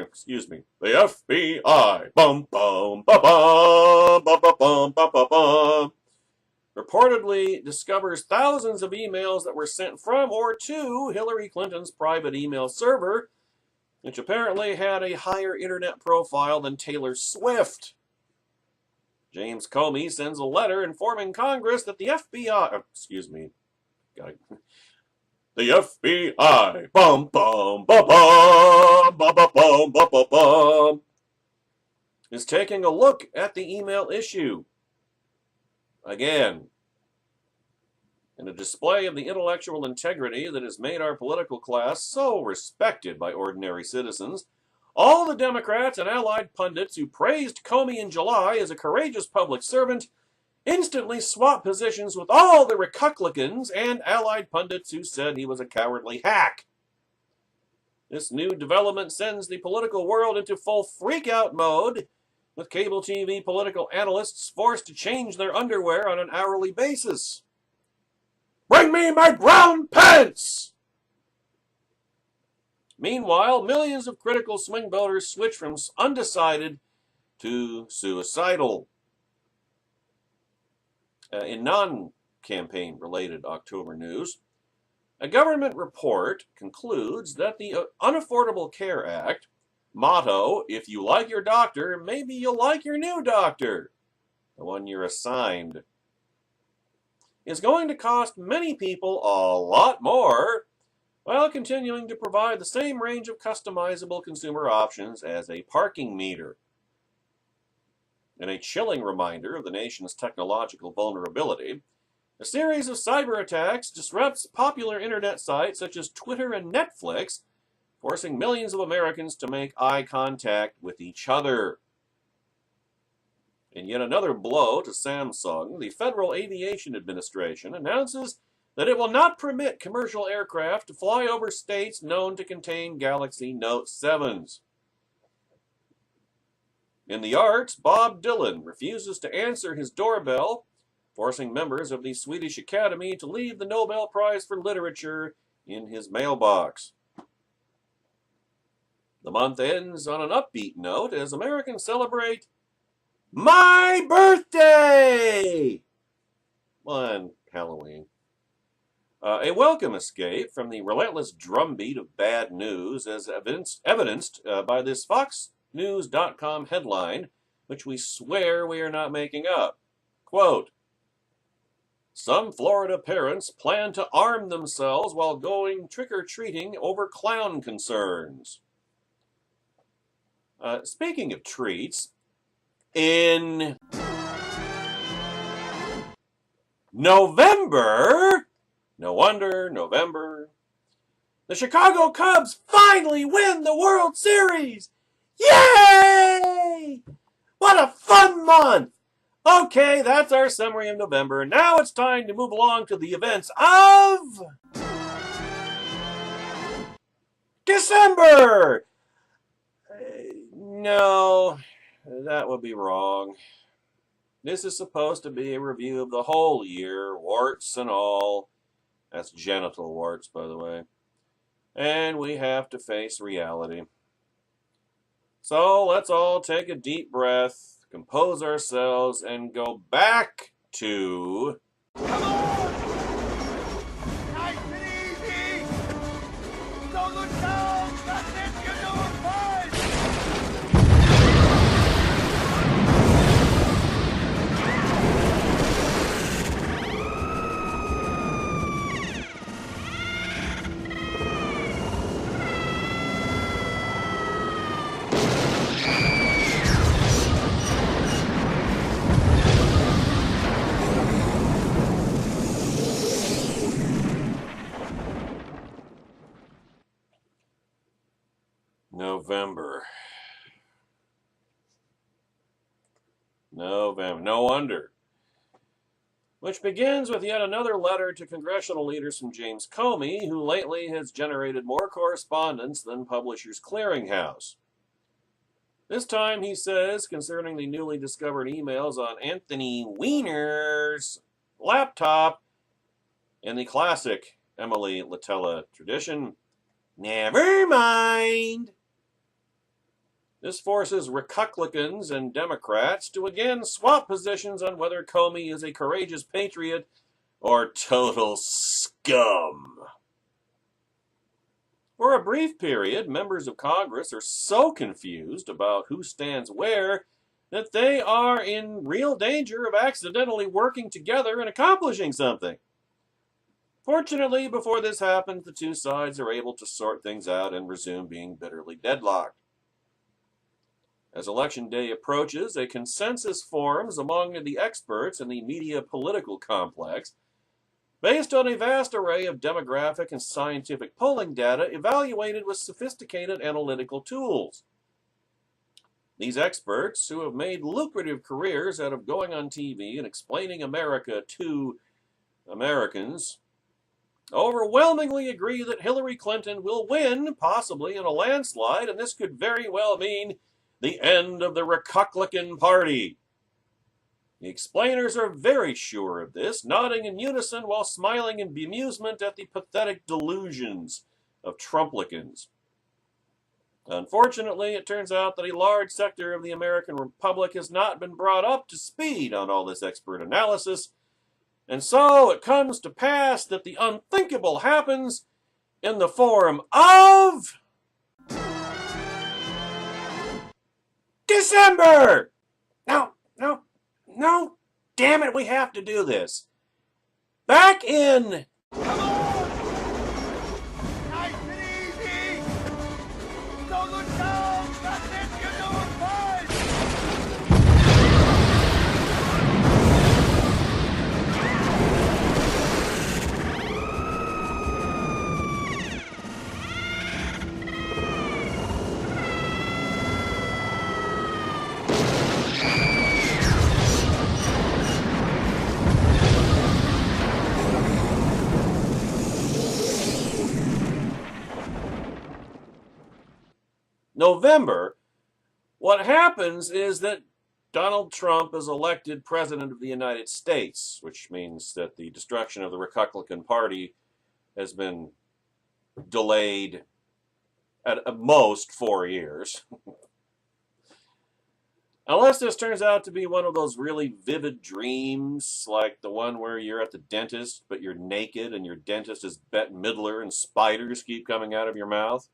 reportedly discovers thousands of emails that were sent from or to Hillary Clinton's private email server, which apparently had a higher internet profile than Taylor Swift. James Comey sends a letter informing Congress that the FBI, the FBI, is taking a look at the email issue. Again, in a display of the intellectual integrity that has made our political class so respected by ordinary citizens, all the Democrats and allied pundits who praised Comey in July as a courageous public servant instantly swap positions with all the Republicans and allied pundits who said he was a cowardly hack. This new development sends the political world into full freak-out mode, with cable TV political analysts forced to change their underwear on an hourly basis. Bring me my brown pants! Meanwhile, millions of critical swing voters switch from undecided to suicidal. In non-campaign related October news, a government report concludes that the Unaffordable Care Act, motto, if you like your doctor, maybe you'll like your new doctor, the one you're assigned, is going to cost many people a lot more while continuing to provide the same range of customizable consumer options as a parking meter. In a chilling reminder of the nation's technological vulnerability, a series of cyber attacks disrupts popular internet sites such as Twitter and Netflix, forcing millions of Americans to make eye contact with each other. In yet another blow to Samsung, the Federal Aviation Administration announces that it will not permit commercial aircraft to fly over states known to contain Galaxy Note 7s. In the arts, Bob Dylan refuses to answer his doorbell, forcing members of the Swedish Academy to leave the Nobel Prize for Literature in his mailbox. The month ends on an upbeat note as Americans celebrate my birthday on Halloween. A welcome escape from the relentless drumbeat of bad news as evidenced by this FoxNews.com headline, which we swear we are not making up. Quote, some Florida parents plan to arm themselves while going trick-or-treating over clown concerns. Speaking of treats, in November, no wonder, November, the Chicago Cubs finally win the World Series! Yay! What a fun month! Okay, that's our summary of November. Now it's time to move along to the events of December! No, that would be wrong. This is supposed to be a review of the whole year, warts and all. That's genital warts, by the way. And we have to face reality. So let's all take a deep breath, compose ourselves, and go back to... Come on! Nice and easy! Don't look down! That's it! You're doing fine! November. No wonder. Which begins with yet another letter to congressional leaders from James Comey, who lately has generated more correspondence than Publishers Clearinghouse. This time, he says, concerning the newly discovered emails on Anthony Weiner's laptop, in the classic Emily Latella tradition, never mind. This forces Republicans and Democrats to again swap positions on whether Comey is a courageous patriot or total scum. For a brief period, members of Congress are so confused about who stands where that they are in real danger of accidentally working together and accomplishing something. Fortunately, before this happens, the two sides are able to sort things out and resume being bitterly deadlocked. As Election Day approaches, a consensus forms among the experts in the media political complex based on a vast array of demographic and scientific polling data evaluated with sophisticated analytical tools. These experts, who have made lucrative careers out of going on TV and explaining America to Americans, overwhelmingly agree that Hillary Clinton will win, possibly in a landslide, and this could very well mean the end of the Republican Party. The explainers are very sure of this, nodding in unison while smiling in bemusement at the pathetic delusions of Trumplicans. Unfortunately, it turns out that a large sector of the American Republic has not been brought up to speed on all this expert analysis, and so it comes to pass that the unthinkable happens in the form of December! No, no, no, damn it, we have to do this. Back in... Come on! Nice and easy! Don't look down! That's it! You're doing fine! November, what happens is that Donald Trump is elected President of the United States, which means that the destruction of the Republican Party has been delayed at most 4 years. Unless this turns out to be one of those really vivid dreams, like the one where you're at the dentist, but you're naked and your dentist is Bette Midler and spiders keep coming out of your mouth.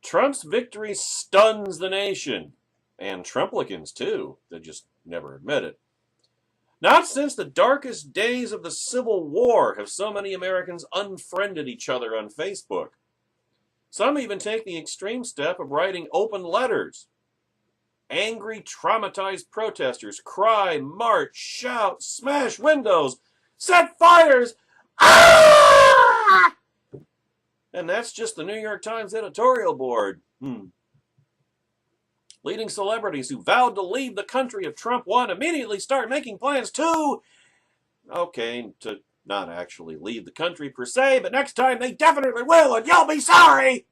Trump's victory stuns the nation, and Trumplicans too. They just never admit it. Not since the darkest days of the Civil War have so many Americans unfriended each other on Facebook. Some even take the extreme step of writing open letters. Angry, traumatized protesters cry, march, shout, smash windows, set fires. Ah! And that's just the New York Times editorial board. Leading celebrities who vowed to leave the country if Trump won immediately start making plans to not actually leave the country per se, but next time they definitely will, and you'll be sorry!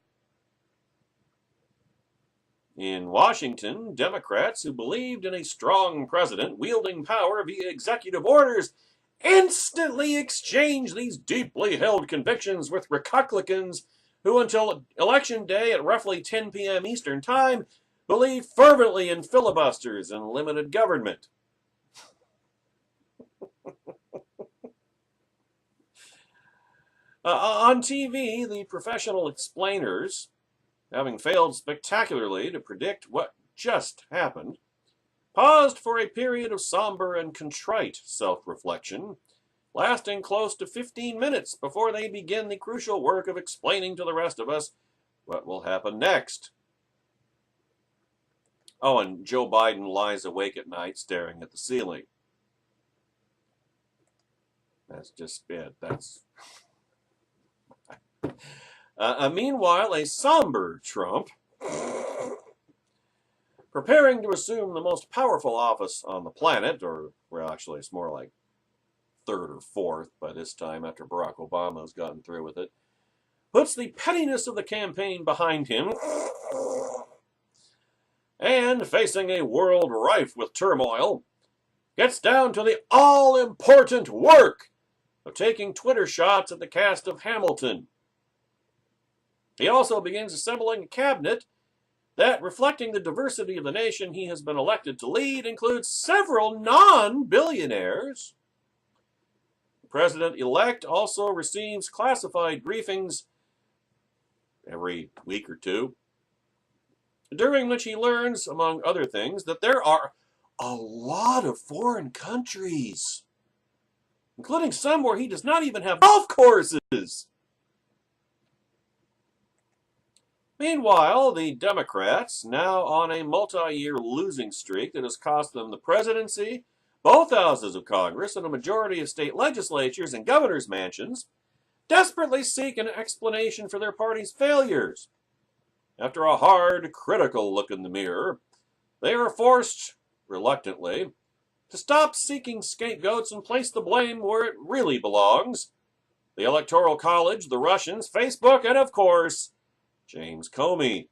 In Washington, Democrats who believed in a strong president wielding power via executive orders instantly exchange these deeply held convictions with Republicans who, until Election Day at roughly 10 p.m. Eastern Time, believe fervently in filibusters and limited government. On TV, the professional explainers, having failed spectacularly to predict what just happened, paused for a period of somber and contrite self-reflection, lasting close to 15 minutes before they begin the crucial work of explaining to the rest of us what will happen next. Oh, and Joe Biden lies awake at night staring at the ceiling. That's just it. Meanwhile, a somber Trump, preparing to assume the most powerful office on the planet, or, well, actually, it's more like third or fourth by this time after Barack Obama has gotten through with it, puts the pettiness of the campaign behind him, and, facing a world rife with turmoil, gets down to the all-important work of taking Twitter shots at the cast of Hamilton. He also begins assembling a cabinet that, reflecting the diversity of the nation he has been elected to lead, includes several non-billionaires. The president-elect also receives classified briefings every week or two, during which he learns, among other things, that there are a lot of foreign countries, including some where he does not even have golf courses. Meanwhile, the Democrats, now on a multi-year losing streak that has cost them the presidency, both houses of Congress, and a majority of state legislatures and governors' mansions, desperately seek an explanation for their party's failures. After a hard, critical look in the mirror, they are forced, reluctantly, to stop seeking scapegoats and place the blame where it really belongs: the Electoral College, the Russians, Facebook, and, of course, James Comey.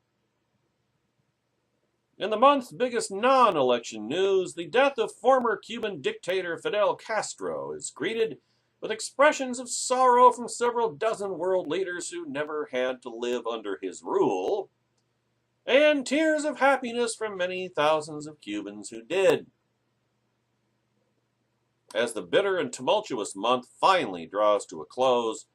In the month's biggest non-election news, the death of former Cuban dictator Fidel Castro is greeted with expressions of sorrow from several dozen world leaders who never had to live under his rule, and tears of happiness from many thousands of Cubans who did. As the bitter and tumultuous month finally draws to a close,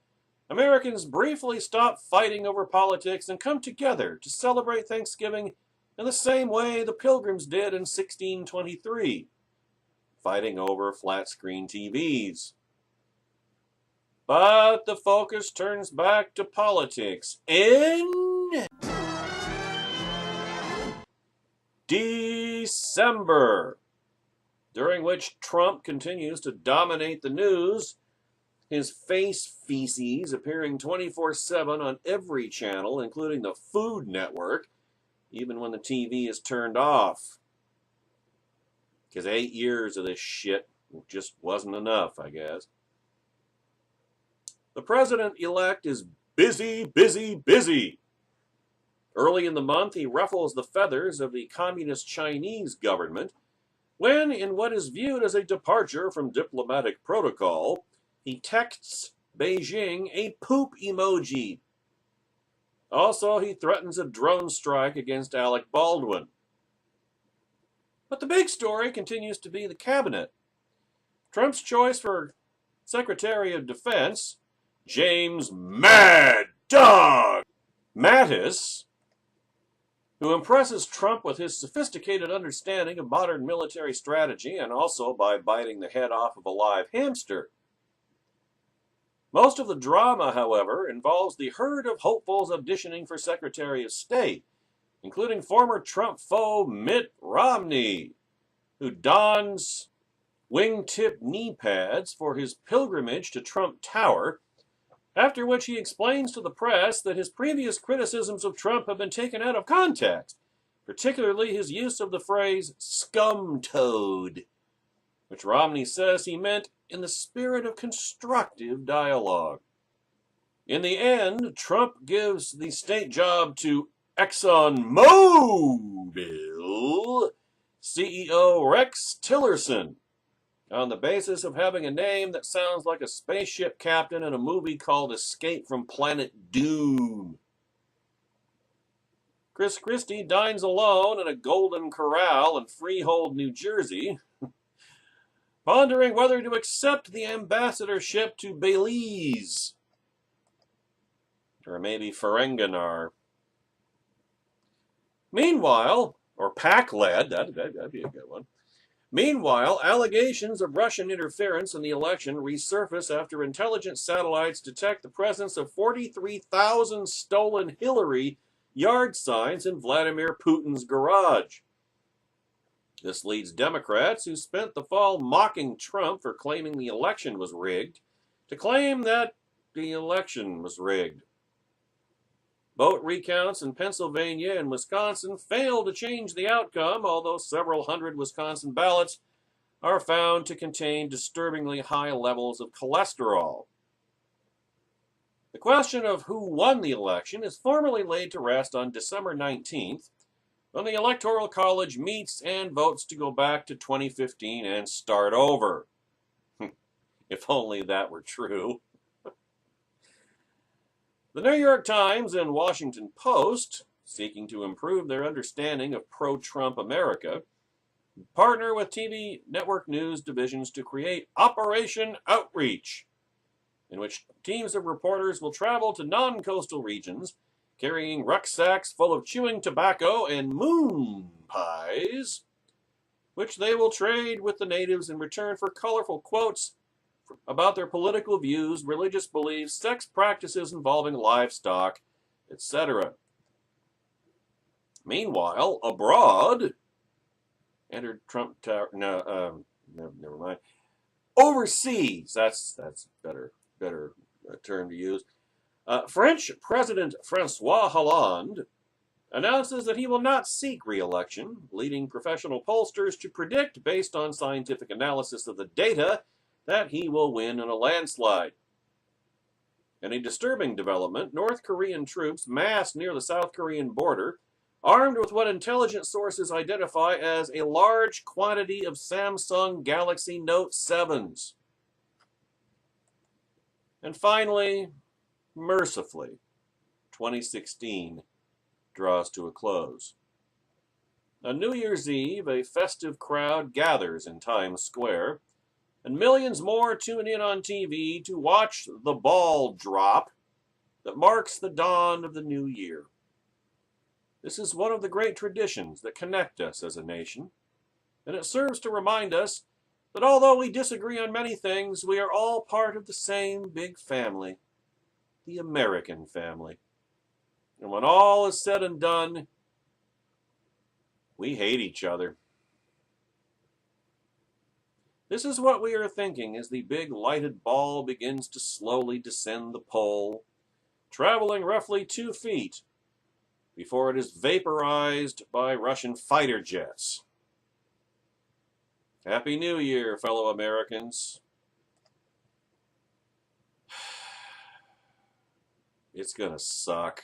Americans briefly stop fighting over politics and come together to celebrate Thanksgiving in the same way the Pilgrims did in 1623, fighting over flat-screen TVs. But the focus turns back to politics in December, during which Trump continues to dominate the news, his face feces appearing 24/7 on every channel, including the Food Network, even when the TV is turned off. Because 8 years of this shit just wasn't enough, I guess. The president-elect is busy, busy, busy. Early in the month, he ruffles the feathers of the communist Chinese government when, in what is viewed as a departure from diplomatic protocol, he texts Beijing a poop emoji. Also, he threatens a drone strike against Alec Baldwin. But the big story continues to be the cabinet. Trump's choice for Secretary of Defense, James Mad Dog Mattis, who impresses Trump with his sophisticated understanding of modern military strategy and also by biting the head off of a live hamster. Most of the drama, however, involves the herd of hopefuls auditioning for Secretary of State, including former Trump foe Mitt Romney, who dons wingtip knee pads for his pilgrimage to Trump Tower, after which he explains to the press that his previous criticisms of Trump have been taken out of context, particularly his use of the phrase scum toad, which Romney says he meant in the spirit of constructive dialogue. In the end, Trump gives the state job to ExxonMobil CEO Rex Tillerson, on the basis of having a name that sounds like a spaceship captain in a movie called Escape from Planet Doom. Chris Christie dines alone in a Golden Corral in Freehold, New Jersey, pondering whether to accept the ambassadorship to Belize, or maybe Ferenginar. Meanwhile, or PAC-led, that'd be a good one. Meanwhile, allegations of Russian interference in the election resurface after intelligence satellites detect the presence of 43,000 stolen Hillary yard signs in Vladimir Putin's garage. This leads Democrats, who spent the fall mocking Trump for claiming the election was rigged, to claim that the election was rigged. Vote recounts in Pennsylvania and Wisconsin failed to change the outcome, although several hundred Wisconsin ballots are found to contain disturbingly high levels of cholesterol. The question of who won the election is formally laid to rest on December 19th, when the Electoral College meets and votes to go back to 2015 and start over. If only that were true. The New York Times and Washington Post, seeking to improve their understanding of pro-Trump America, partner with TV network news divisions to create Operation Outreach, in which teams of reporters will travel to non-coastal regions carrying rucksacks full of chewing tobacco and moon pies, which they will trade with the natives in return for colorful quotes about their political views, religious beliefs, sex practices involving livestock, etc. Meanwhile, abroad, entered Trump Tower. Never mind. Overseas, that's better term to use. French President François Hollande announces that he will not seek re-election, leading professional pollsters to predict, based on scientific analysis of the data, that he will win in a landslide. In a disturbing development, North Korean troops massed near the South Korean border, armed with what intelligence sources identify as a large quantity of Samsung Galaxy Note 7s. And finally, mercifully, 2016 draws to a close. On New Year's Eve, a festive crowd gathers in Times Square, and millions more tune in on TV to watch the ball drop that marks the dawn of the new year. This is one of the great traditions that connect us as a nation, and it serves to remind us that although we disagree on many things, we are all part of the same big family, the American family. And when all is said and done, we hate each other. This is what we are thinking as the big lighted ball begins to slowly descend the pole, traveling roughly 2 feet before it is vaporized by Russian fighter jets. Happy New Year, fellow Americans. It's gonna suck.